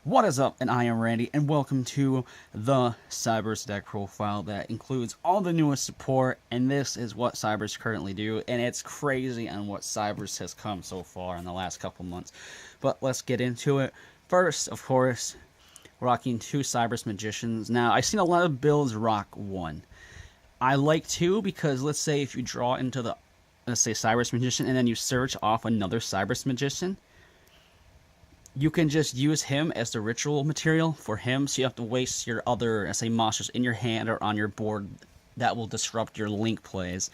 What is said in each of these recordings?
What is up? And I am Randy, and welcome to the Cyberse deck profile that includes all the newest support, and this is what Cyberse currently do, and it's crazy on what Cyberse has come so far in the last couple months. But let's get into it. First, of course, rocking 2 Cyberse Magicians. Now, I've seen a lot of builds rock 1. I like 2 because, let's say, if you draw into the, let's say, Cyberse Magician, and then you search off another Cyberse Magician, you can just use him as the ritual material for him, so you have to waste your other, let's say, monsters in your hand or on your board that will disrupt your link plays.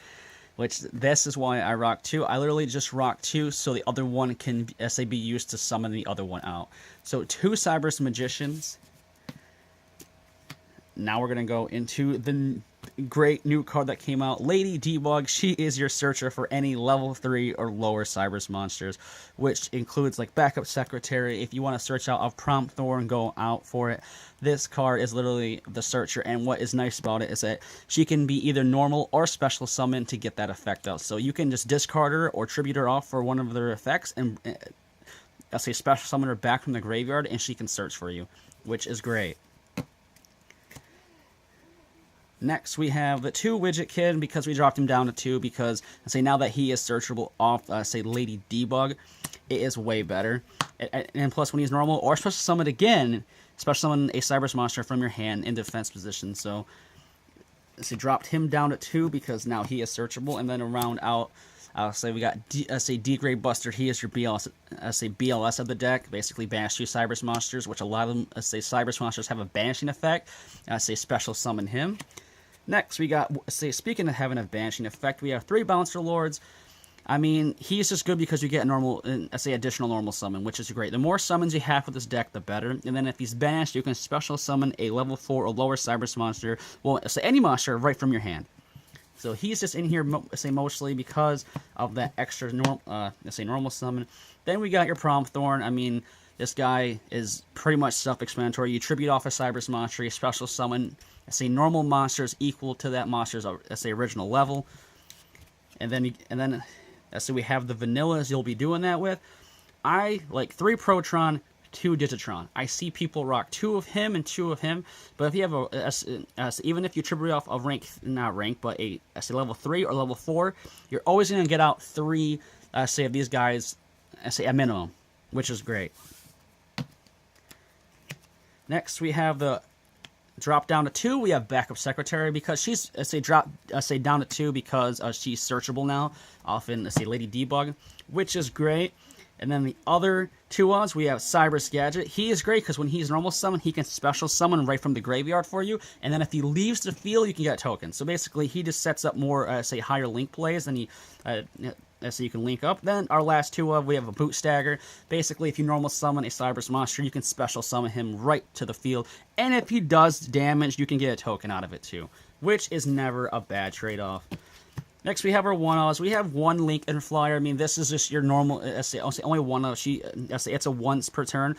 Which, this is why I rock 2. I literally just rock 2 so the other one can, let's say, be used to summon the other one out. So 2 Cyberse Magicians. Now we're going to go into the great new card that came out, Lady Debug. She is your searcher for any level 3 or lower Cyberse monsters, which includes like Backup Secretary. If you want to search out of Prompt Thorn, go out for it. This card is literally the searcher, and what is nice about it is that she can be either normal or special summon to get that effect out. So you can just discard her or tribute her off for one of their effects, and I'll say special summon her back from the graveyard, and she can search for you, which is great. Next, we have the 2 Widget Kid, because we dropped him down to 2, because, I say, now that he is searchable off, say, Lady Debug, it is way better. And plus, when he's normal, or special summon again, special summon a Cyberse monster from your hand in defense position. So, let's say, dropped him down to 2, because now he is searchable. And then around out, I'll say we got, D-Grade Buster. He is your BLS of the deck. Basically, banish 2 Cyberse monsters, which a lot of them, Cyberse monsters have a banishing effect. Special summon him. Next, we got, speaking of having a banishing effect, we have 3 Bouncer Lords. I mean, he's just good because you get normal, additional normal summon, which is great. The more summons you have with this deck, the better. And then if he's banished, you can special summon a level 4 or lower Cyberse monster. Well, any monster right from your hand. So he's just in here, mostly because of that extra normal summon. Then we got your Prompt Thorn. I mean, this guy is pretty much self-explanatory. You tribute off a Cyberse monster, you special summon, normal monsters equal to that monster's, original level. And then we have the vanillas you'll be doing that with. I like 3 Protron, 2 Digitron. I see people rock 2 of him and 2 of him, but if you have even if you tribute off a level 3 or level 4, you're always going to get out 3, of these guys, at minimum, which is great. Next, we have the drop down to 2. We have Backup Secretary, because she's down to 2 because she's searchable now, often Lady Debug, which is great. And then the other 2 odds, we have Cyberse Gadget. He is great because when he's normal summon, he can special summon right from the graveyard for you. And then if he leaves the field, you can get tokens. So basically, he just sets up more, higher link plays than he, so you can link up. Then our last 2 of, we have a Boot Stagger. Basically, if you normal summon a Cyberse monster, you can special summon him right to the field. And if he does damage, you can get a token out of it too, which is never a bad trade-off. Next, we have our 1-offs. We have 1 Link and Flyer. I mean, this is just your normal, only 1-off. It's a once per turn,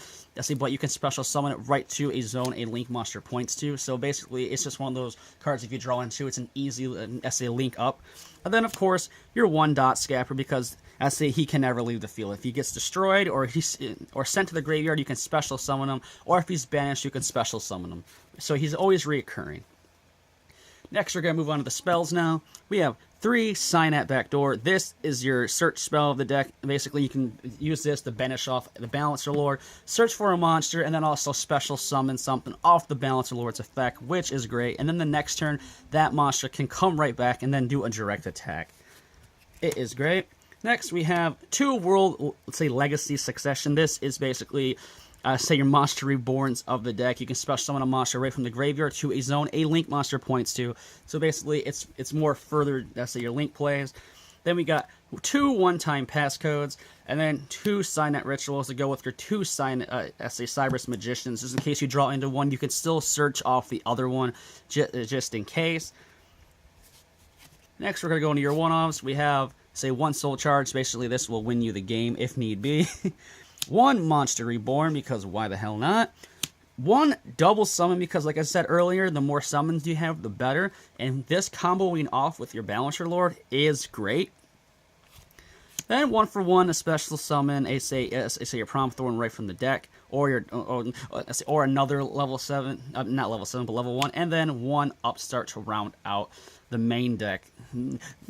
but you can special summon it right to a zone a Link monster points to. So basically, it's just one of those cards if you draw into, it's an easy, link up. And then, of course, your 1 Dot Scapper, because, he can never leave the field. If he gets destroyed or sent to the graveyard, you can special summon him. Or if he's banished, you can special summon him. So he's always reoccurring. Next, we're going to move on to the spells now. We have 3 Sign at Backdoor. This is your search spell of the deck. Basically, you can use this to banish off the Balancer Lord, search for a monster, and then also special summon something off the Balancer Lord's effect, which is great. And then the next turn, that monster can come right back and then do a direct attack. It is great. Next, we have 2 World, Legacy Succession. This is basically your Monster Reborns of the deck. You can special summon a monster right from the graveyard to a zone a Link monster points to. So basically, it's more further, your Link plays. Then we got 2 one-time passcodes, and then 2 Signet Rituals to go with your 2 Cyberse Magicians. Just in case you draw into one, you can still search off the other one, just in case. Next, we're going to go into your 1-offs. We have, 1 Soul Charge. Basically, this will win you the game if need be. 1 Monster Reborn, because why the hell not? 1 Double Summon, because like I said earlier, the more summons you have, the better. And this comboing off with your Balancer Lord is great. Then 1-for-1, a special summon say your Prom Thorn right from the deck, or your or another level 7, not level 7, but level 1, and then 1 Upstart to round out the main deck,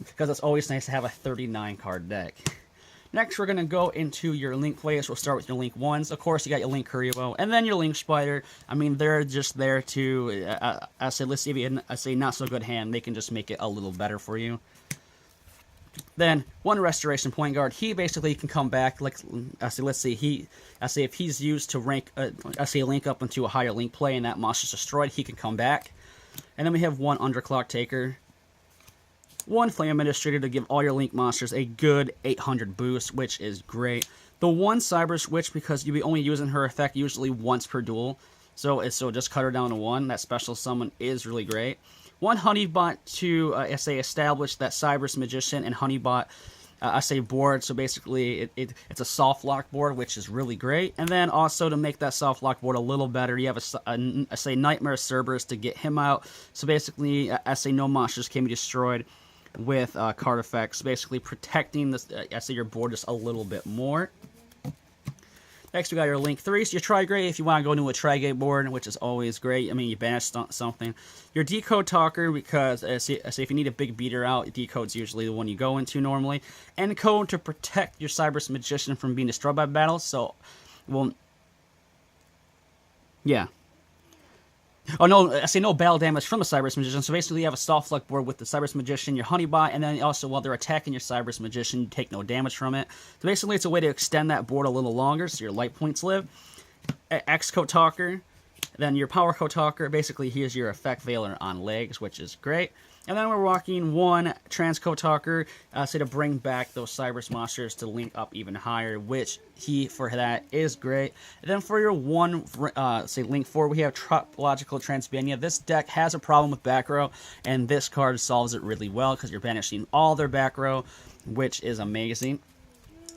because it's always nice to have a 39 card deck. Next, we're going to go into your Link players. We'll start with your Link 1s. Of course, you got your Link Kuriboh, and then your Link Spider. I mean, they're just there to, let's say if you say not so good hand, they can just make it a little better for you. Then 1 Restoration Point Guard. He basically can come back. Like let's say if he's used to rank, link up into a higher Link play and that monster's destroyed, he can come back. And then we have 1 Underclock Taker. 1 Flame Administrator to give all your Link monsters a good 800 boost, which is great. The 1 Cyber Switch, because you'll be only using her effect usually once per duel, so just cut her down to 1. That special summon is really great. 1 Honeybot to establish that Cyberse Magician and Honeybot board. So basically, it's a soft lock board, which is really great. And then also to make that soft lock board a little better, you have a Nightmare Cerberus to get him out. So basically, no monsters can be destroyed with card effects, basically protecting this your board just a little bit more. Next, we got your Link 3. So your Tri-Gray, if you want to go into a Tri-Gate board, which is always great. I mean, you banish something. Your Decode Talker, because if you need a big beater out, Decode's usually the one you go into normally. Encode to protect your Cyberse Magician from being destroyed by battle. So, well, yeah. Oh, no, no battle damage from the Cyberse Magician. So basically, you have a soft luck board with the Cyberse Magician, your Honeybot, and then also while they're attacking your Cyberse Magician, you take no damage from it. So basically, it's a way to extend that board a little longer so your light points live. X-Code Talker, then your POWERCODE Talker. Basically, here's your effect Veiler on legs, which is great. And then we're walking 1 Transcode Talker, to bring back those Cyberse monsters to link up even higher, which for that is great. And then for your 1, Link 4, we have Topological Transbania. This deck has a problem with back row, and this card solves it really well because you're banishing all their back row, which is amazing.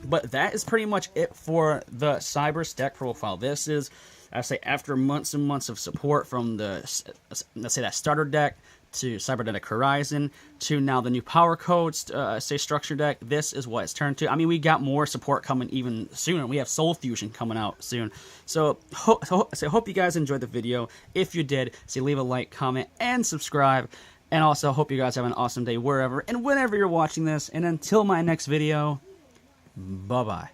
But that is pretty much it for the Cyberse deck profile. This is, after months and months of support from the, that starter deck, to Cybernetic Horizon, to now the new POWERCODE, structure deck. This is what it's turned to. I mean, we got more support coming even sooner. We have Soul Fusion coming out soon. So, hope you guys enjoyed the video. If you did, leave a like, comment, and subscribe. And also, hope you guys have an awesome day wherever and whenever you're watching this. And until my next video, bye-bye.